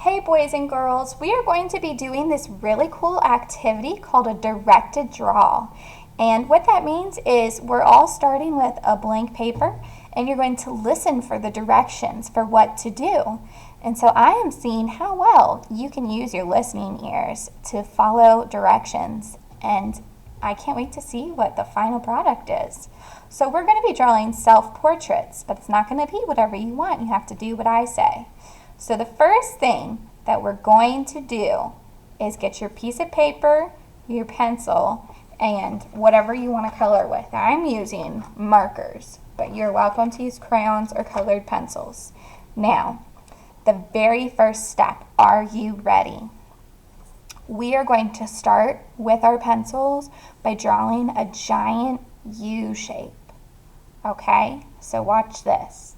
Hey boys and girls, we are going to be doing this really cool activity called a directed draw. And what that means is we're all starting with a blank paper and you're going to listen for the directions for what to do. And so I am seeing how well you can use your listening ears to follow directions, and I can't wait to see what the final product is. So we're going to be drawing self-portraits, but it's not going to be whatever you want. You have to do what I say. So the first thing that we're going to do is get your piece of paper, your pencil, and whatever you want to color with. I'm using markers, but you're welcome to use crayons or colored pencils. Now, the very first step, are you ready? We are going to start with our pencils by drawing a giant U shape. Okay, so watch this.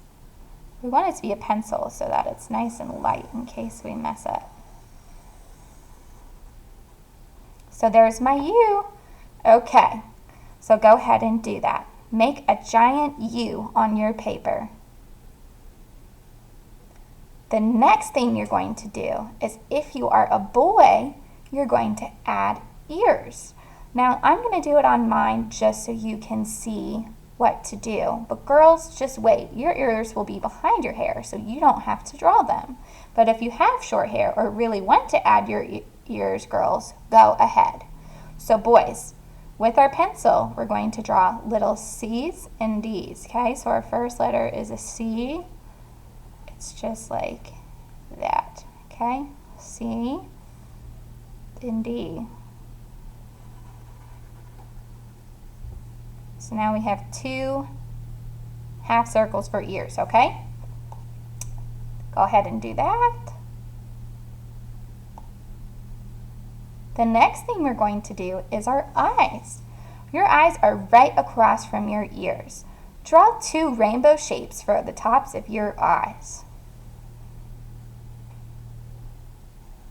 We want it to be a pencil so that it's nice and light in case we mess up. So there's my U. Okay, so go ahead and do that. Make a giant U on your paper. The next thing you're going to do is, if you are a boy, you're going to add ears. Now I'm going to do it on mine just so you can see what to do. But girls, just wait. Your ears will be behind your hair, so you don't have to draw them. But if you have short hair or really want to add your ears, girls, go ahead. So boys, with our pencil, we're going to draw little C's and D's, okay? So our first letter is a C. It's just like that, okay? C and D. So now we have two half circles for ears, okay? Go ahead and do that. The next thing we're going to do is our eyes. Your eyes are right across from your ears. Draw two rainbow shapes for the tops of your eyes.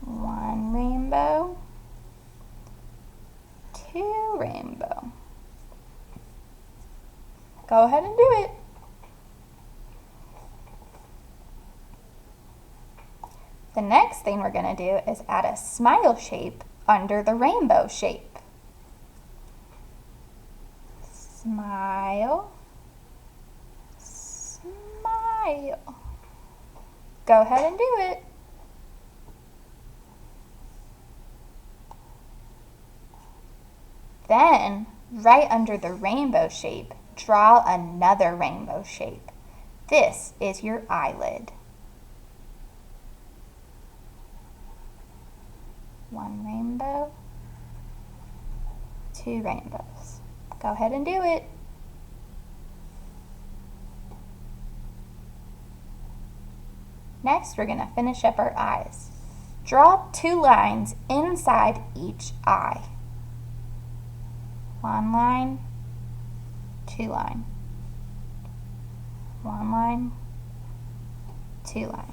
One rainbow, two rainbow. Go ahead and do it. The next thing we're going to do is add a smile shape under the rainbow shape. Smile, smile. Go ahead and do it. Then, right under the rainbow shape, draw another rainbow shape. This is your eyelid. One rainbow, two rainbows. Go ahead and do it. Next, we're going to finish up our eyes. Draw two lines inside each eye. One line, two line. One line, two line.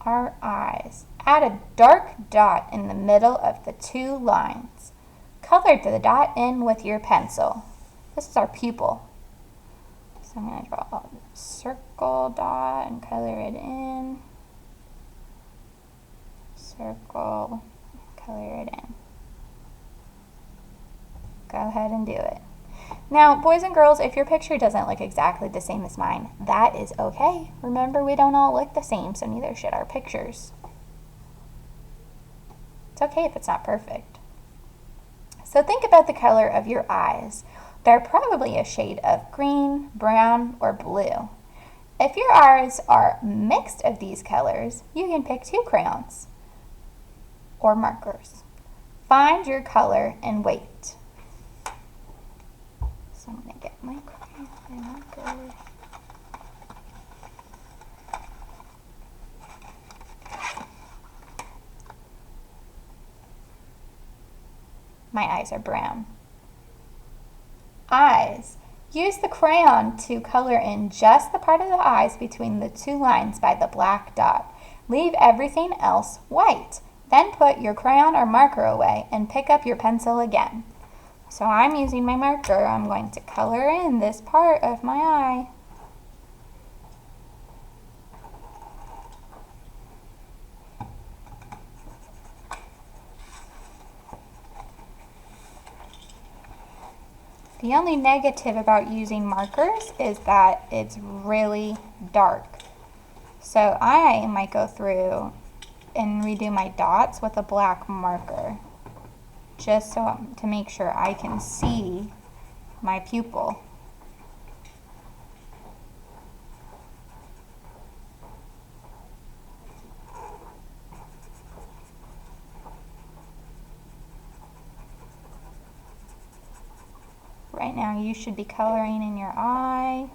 Our eyes. Add a dark dot in the middle of the two lines. Color the dot in with your pencil. This is our pupil. So I'm going to draw a circle dot and color it in. Circle, color it in. Go ahead and do it. Now, boys and girls, if your picture doesn't look exactly the same as mine, that is okay. Remember, we don't all look the same, so neither should our pictures. It's okay if it's not perfect. So think about the color of your eyes. They're probably a shade of green, brown, or blue. If your eyes are mixed of these colors, you can pick two crayons or markers. Find your color and wait. So I'm going to get my crayon and marker. My eyes are brown. Eyes. Use the crayon to color in just the part of the eyes between the two lines by the black dot. Leave everything else white. Then put your crayon or marker away and pick up your pencil again. So I'm using my marker. I'm going to color in this part of my eye. The only negative about using markers is that it's really dark. So I might go through and redo my dots with a black marker, just so to make sure I can see my pupil. Right now you should be coloring in your eye.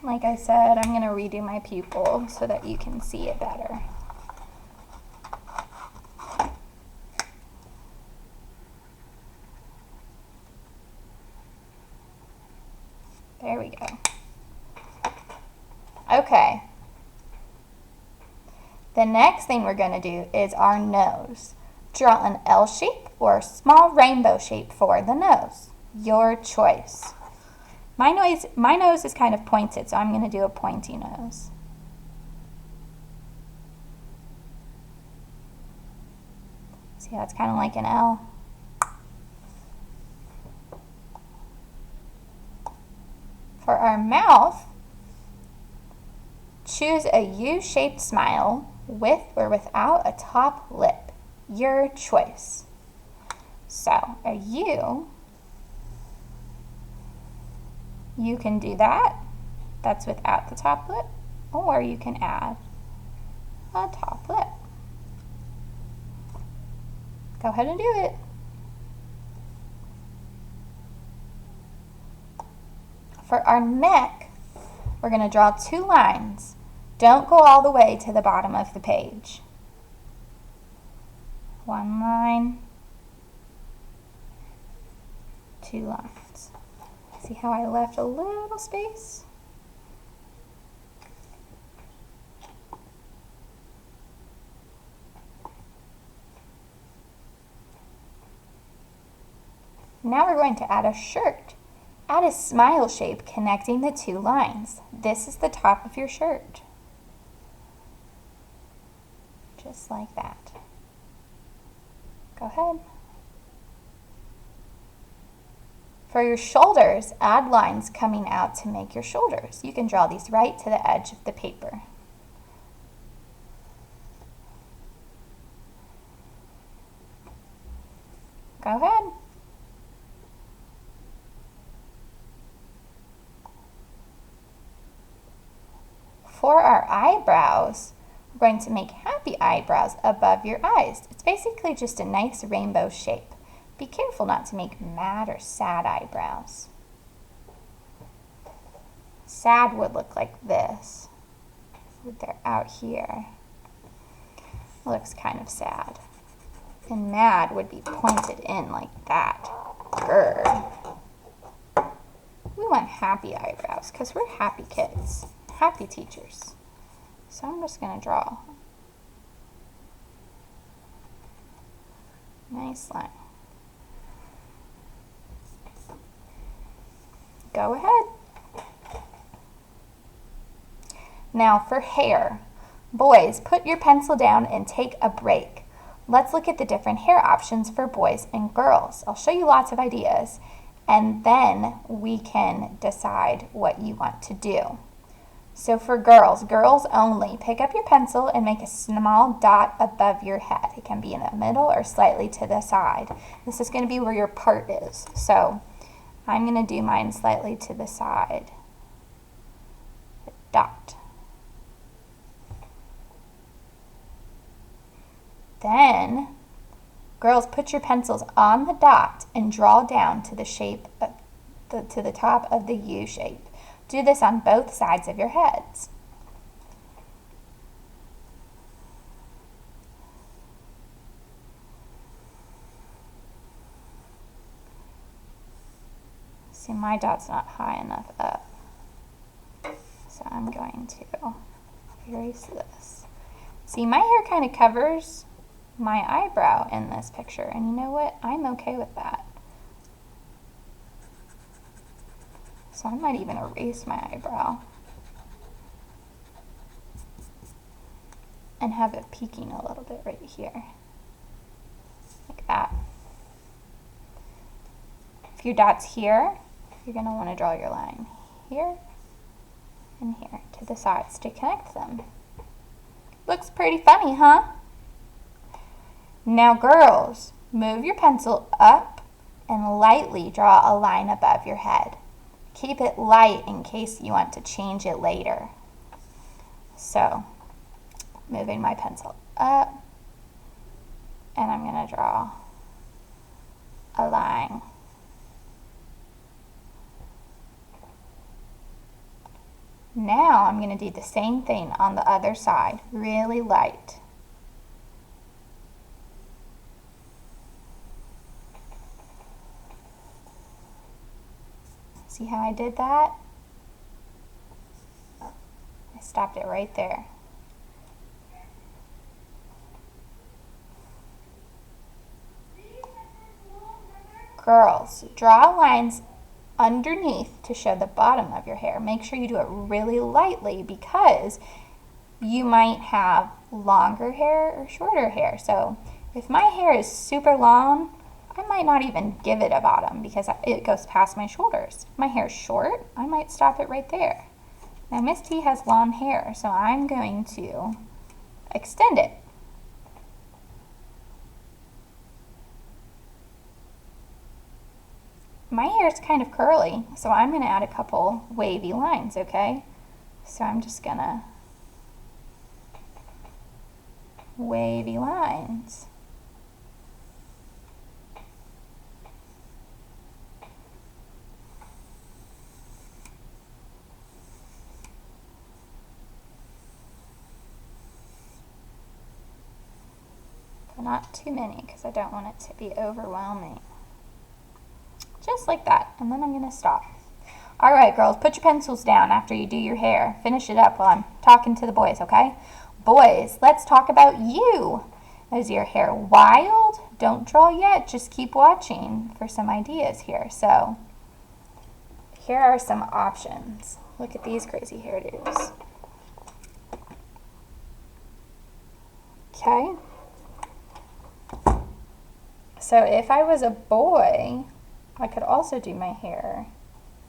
Like I said, I'm going to redo my pupil so that you can see it better. There we go. Okay. The next thing we're going to do is our nose. Draw an L shape or a small rainbow shape for the nose. Your choice. My nose is kind of pointed, so I'm going to do a pointy nose. See, that's kind of like an L. For our mouth, choose a U-shaped smile with or without a top lip. Your choice. So, a U, you can do that. That's without the top lip, or you can add a top lip. Go ahead and do it. For our neck, we're going to draw 2 lines. Don't go all the way to the bottom of the page. 1 line, 2 lines. See how I left a little space? Now we're going to add a shirt. Add a smile shape connecting the 2 lines. This is the top of your shirt. Just like that. Go ahead. For your shoulders, add lines coming out to make your shoulders. You can draw these right to the edge of the paper. Go ahead. For our eyebrows, we're going to make happy eyebrows above your eyes. It's basically just a nice rainbow shape. Be careful not to make mad or sad eyebrows. Sad would look like this. They're out here. Looks kind of sad. And mad would be pointed in like that. Grr. We want happy eyebrows because we're happy kids, happy teachers. So I'm just going to draw a nice line. Go ahead. Now for hair. Boys, put your pencil down and take a break. Let's look at the different hair options for boys and girls. I'll show you lots of ideas, and then we can decide what you want to do. So for girls, girls only, pick up your pencil and make a small dot above your head. It can be in the middle or slightly to the side. This is going to be where your part is. So I'm going to do mine slightly to the side. A dot. Then, girls, put your pencils on the dot and draw down to the shape of to the top of the U shape. Do this on both sides of your heads. See, my dot's not high enough up, so I'm going to erase this. See, my hair kind of covers my eyebrow in this picture, and you know what? I'm okay with that. So I might even erase my eyebrow and have it peeking a little bit right here, like that. If your dot's here, you're going to want to draw your line here and here to the sides to connect them. Looks pretty funny, huh? Now girls, move your pencil up and lightly draw a line above your head. Keep it light in case you want to change it later. So, moving my pencil up, and I'm going to draw a line. Now I'm going to do the same thing on the other side, really light. See how I did that? I stopped it right there. Girls, draw lines underneath to show the bottom of your hair. Make sure you do it really lightly because you might have longer hair or shorter hair. So if my hair is super long, I might not even give it a bottom because it goes past my shoulders. If my hair is short, I might stop it right there. Now Miss T has long hair, so I'm going to extend it. My hair is kind of curly, so I'm going to add a couple wavy lines, okay? So I'm just going to wavy lines. But not too many because I don't want it to be overwhelming. Just like that, and then I'm going to stop. All right, girls, put your pencils down after you do your hair. Finish it up while I'm talking to the boys, okay? Boys, let's talk about you. Is your hair wild? Don't draw yet. Just keep watching for some ideas here. So here are some options. Look at these crazy hairdos. Okay. So if I was a boy, I could also do my hair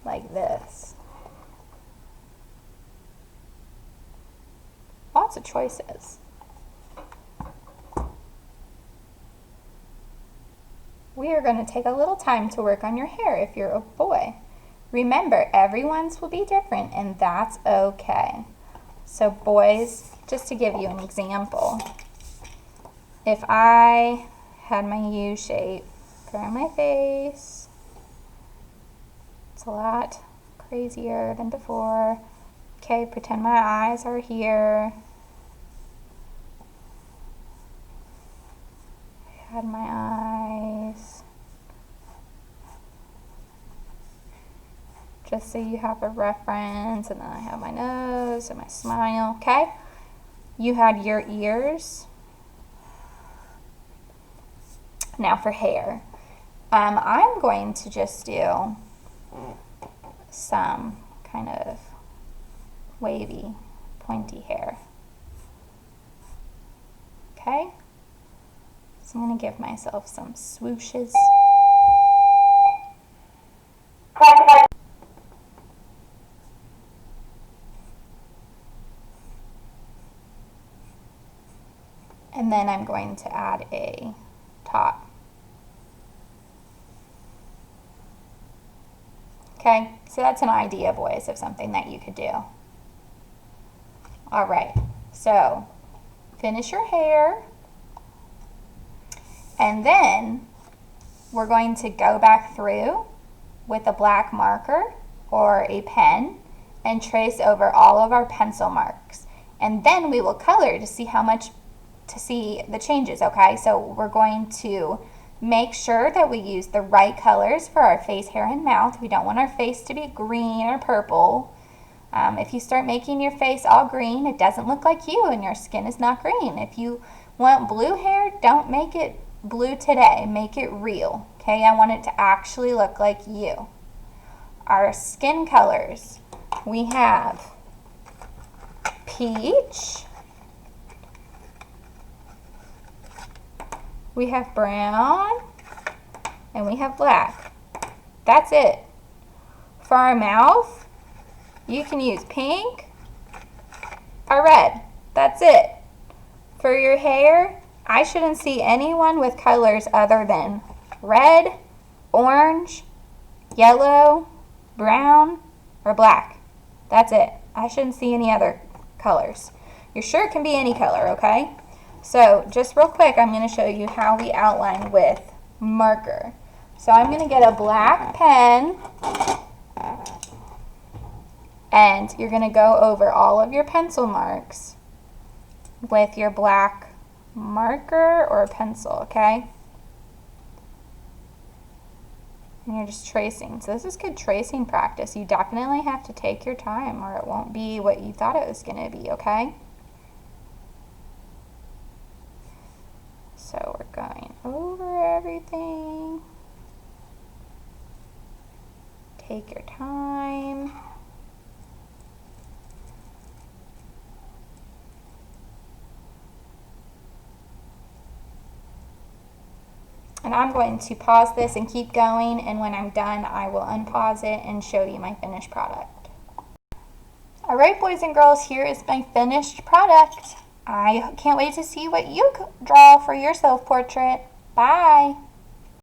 like this. Lots of choices. We are going to take a little time to work on your hair if you're a boy. Remember, everyone's will be different and that's okay. So boys, just to give you an example, if I had my U shape around my face, it's a lot crazier than before. Okay, pretend my eyes are here. I had my eyes. Just so you have a reference, and then I have my nose and my smile, okay? You had your ears. Now for hair. I'm going to just do some kind of wavy, pointy hair. Okay? So I'm going to give myself some swooshes. And then I'm going to add a top. Okay, so that's an idea, boys, of something that you could do. All right, so finish your hair. And then we're going to go back through with a black marker or a pen and trace over all of our pencil marks. And then we will color to see the changes, okay? So we're going to make sure that we use the right colors for our face, hair, and mouth. We don't want our face to be green or purple. If you start making your face all green, it doesn't look like you and your skin is not green. If you want blue hair, don't make it blue today. Make it real, okay? I want it to actually look like you. Our skin colors, we have peach, we have brown, and we have black. That's it. For our mouth, you can use pink or red. That's it. For your hair, I shouldn't see anyone with colors other than red, orange, yellow, brown, or black. That's it. I shouldn't see any other colors. Your shirt can be any color, okay? So just real quick, I'm going to show you how we outline with marker. So I'm going to get a black pen, and you're going to go over all of your pencil marks with your black marker or pencil, okay? And you're just tracing. So this is good tracing practice. You definitely have to take your time or it won't be what you thought it was going to be, okay? So we're going over everything. Take your time. And I'm going to pause this and keep going, and when I'm done, I will unpause it and show you my finished product. All right, boys and girls, here is my finished product. I can't wait to see what you draw for your self-portrait. Bye.